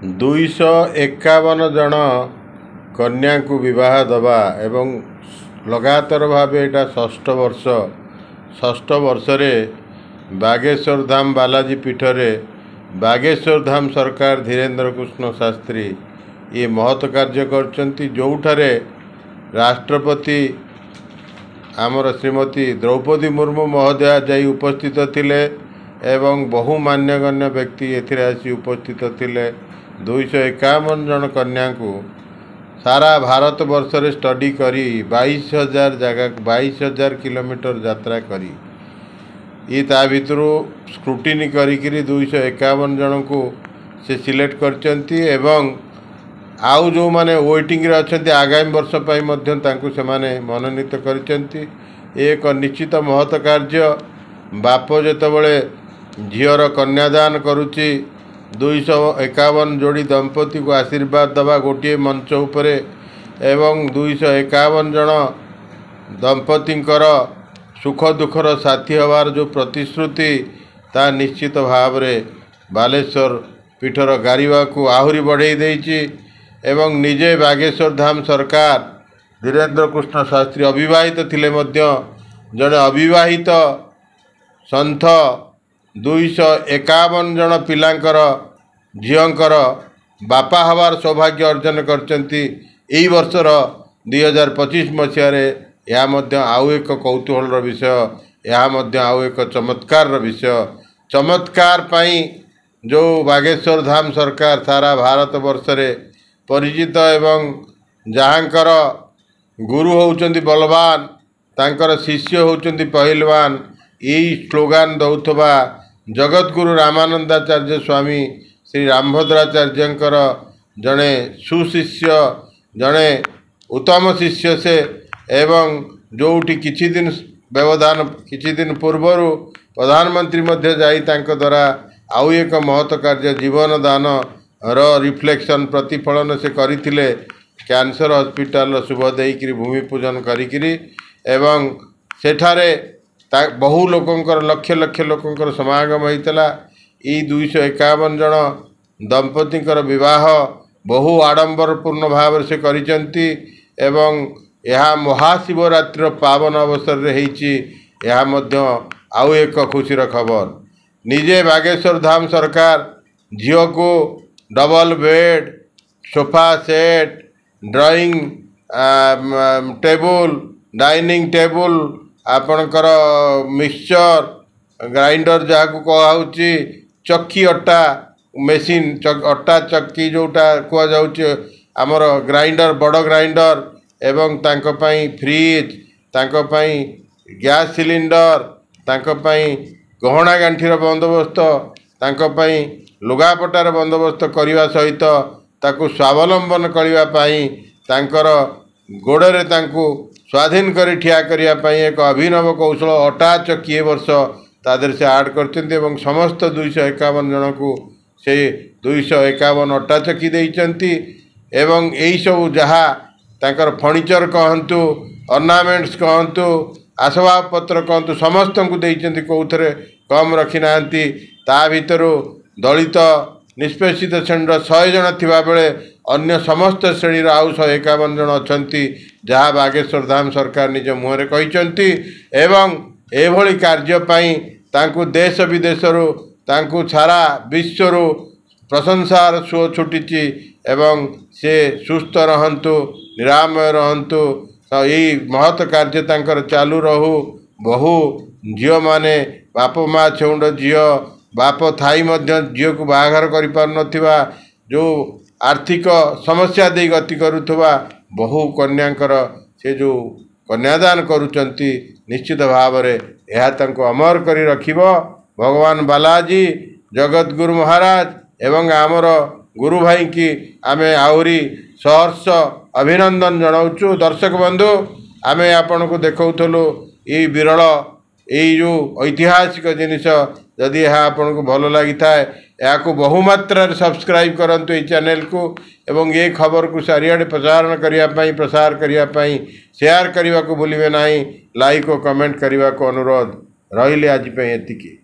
251 जन कन्या को विवाह दबा एवं लगातार भाव यहाँ षष्ठ वर्ष रे बागेश्वर धाम बालाजी पीठरे बागेश्वर धाम सरकार धीरेन्द्र कृष्ण शास्त्री ये महत् कार्य करचंती जोठारे राष्ट्रपति आमर श्रीमती द्रौपदी मुर्मू महोदया जाई उपस्थित थिले एवं बहु मान्यगण्य व्यक्ति एथिरे आसी उपस्थित थिले। 251 जन कन्या को सारा भारत वर्ष रे स्टडी करी 22,000 जगह 22,000 किलोमीटर यात्रा करी ये ता भितरु स्क्रूटिनी करी 251 जन को से सिलेक्ट करचंती एवं आउ जो माने वेटिंग रे अछंती आगामी वर्ष पई मध्य तांकु से माने मनोनीत करचंती। एक निश्चित महत् कार्य बाप जेतबळे झीवर कन्यादान करुची 251 जोड़ी दंपति को आशीर्वाद दबा गोटे मंच उपरे एवं 251 जन दंपतिंकर सुख दुखर साथी हवार जो प्रतिश्रुति ता निश्चित भाव रे बालेश्वर पीठर गारिबा को आहुरी बढ़ाई देइछि एवं निजे बागेश्वर धाम सरकार धीरेन्द्र कृष्ण शास्त्री अविवाहित थिले मध्य जड़े अविवाहित सन्थ 251 जन पिलांकर झीओंकर बापा हवार सौभाग्य अर्जन करचंती। एई वर्षर 2025 मसीह यह मध्य आउ एक कौतूहल विषय यह मध्य आउ एक चमत्कार विषय चमत्कार पाई जो बागेश्वर धाम सरकार सारा भारत वर्ष रे परिचित एवं जहाँकर गुरु होउचंती बलवान तांकर शिष्य होउचंती पहलवान यही स्लोगान दौथबा जगतगुरु रामानंदाचार्य स्वामी श्री रामभद्राचार्यंकर जड़े सुशिष्य जड़े उत्तम शिष्य से एवं जोटी किछि दिन व्यवधान किछि दिन पूर्वर प्रधानमंत्री मध्य जाई तांको द्वारा आउ एक महत् कार्य जीवन दान रिफ्लेक्शन प्रतिफलन से करथिले कैंसर हॉस्पिटल शुभ देइकरी भूमि पूजन करिकरी एवं सेठारे बहु लोकंकर लक्ष लक्ष लोकंकर समागम होइतला। 251 जन दंपतिंकर विवाह बहु आडंबरपूर्ण भाव से करिचंती एवं यह महाशिवरात्रि पावन अवसर रे हेछि यह मध्य आउ एक खुशीर खबर। निजे बागेश्वर धाम सरकार झीओ को double bed sofa set drawing table dining table आपणकर मिक्सचर ग्राइंडर जहाँ को कहुच्ची चक्की अट्टा मेसीन अट्टा चक्की जोटा कहुच्चे आमर ग्राइंडर बड़ ग्राइंडर एवं तांको पाई फ्रिज तांको पाई गैस सिलिंडर तांको पाई गहना गांठीर बंदोबस्त तांको पाई लुगापटार बंदोबस्त करने सहित ताकू स्वावलंबन करने तांकर गोड़े तांकू स्वाधीन कर ठिया करने एक अभिनव कौशल अटा चक्की वर्ष तादर से आड कर समस्त 251 जन को से 251 अटा चक्की देइचंती एवं यही सब जहाँ तांकर फर्निचर कहतु अर्नामेंट्स कहतु आसबाब पत्र कहतु समस्त को देइचंती कौथरे कम रखी नांती ता भितरु दलित निष्पेषित श्रेणी 100 जन थिबा बेले अन्य समस्त श्रेणी आउ 151 जन अछंती जहाँ बागेश्वर धाम सरकार निज मुहरे कहिचंती एवं एभली कार्य पाई तांकु देश विदेशरू तांकु सारा विश्वरू प्रशंसार सुओ छुटिची एवं से सुस्थ रहंतु निरामय रहंतु तो यही महत् कार्य तांकर चालू रहू। बहु झीओ माने बाप माँ छेउंड झीओ बाप थाई मध्य झीओ को बाहाघर करि पार नथिबा जो आर्थिक समस्या दे गति करुथबा बहु कन्यांकर से जो कन्यादान करुचंती निश्चित भाव रे यह तांको अमर करी रखिबो भगवान बालाजी जगत गुरु महाराज एवं आमर गुरु भाई की आमे आहुरी सहर्ष अभिनंदन जनाऊँ। दर्शक बंधु आमे आपण को देखौथलो ये विरल यही जो ऐतिहासिक जिनिस जदि यह आपन को भल लगी था या बहुमात्रा सब्सक्राइब करंतु ये चैनल को एवं ये खबर को चारिआडे प्रसारण करने प्रसार करने शेयर करने को भूलिए ना। लाइक और कमेंट करने को अनुरोध रहिले आज एतिकी।